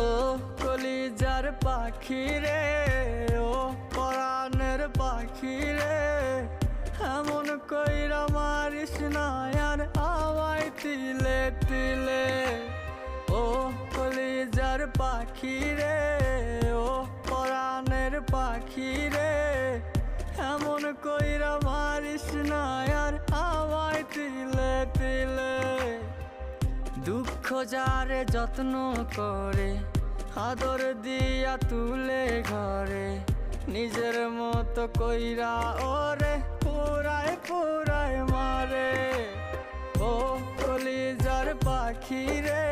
ও কলিজার পাখি রে, ও পরাণের পাখি রে, এমন কইরা মারিস না আর আমায় তিলে তিলে। ও কলিজার পাখি রে, ও পরাণের পাখি রে, এমন কইরা মারিস না আর আমায় তিলে তিলে। দুঃখ যারে যত্ন করে, আদর দিয়া তুলে ঘরে, নিজের মতো কইরা ওরে পুরায় পুরায় মারে। ও কলিজার পাখি রে,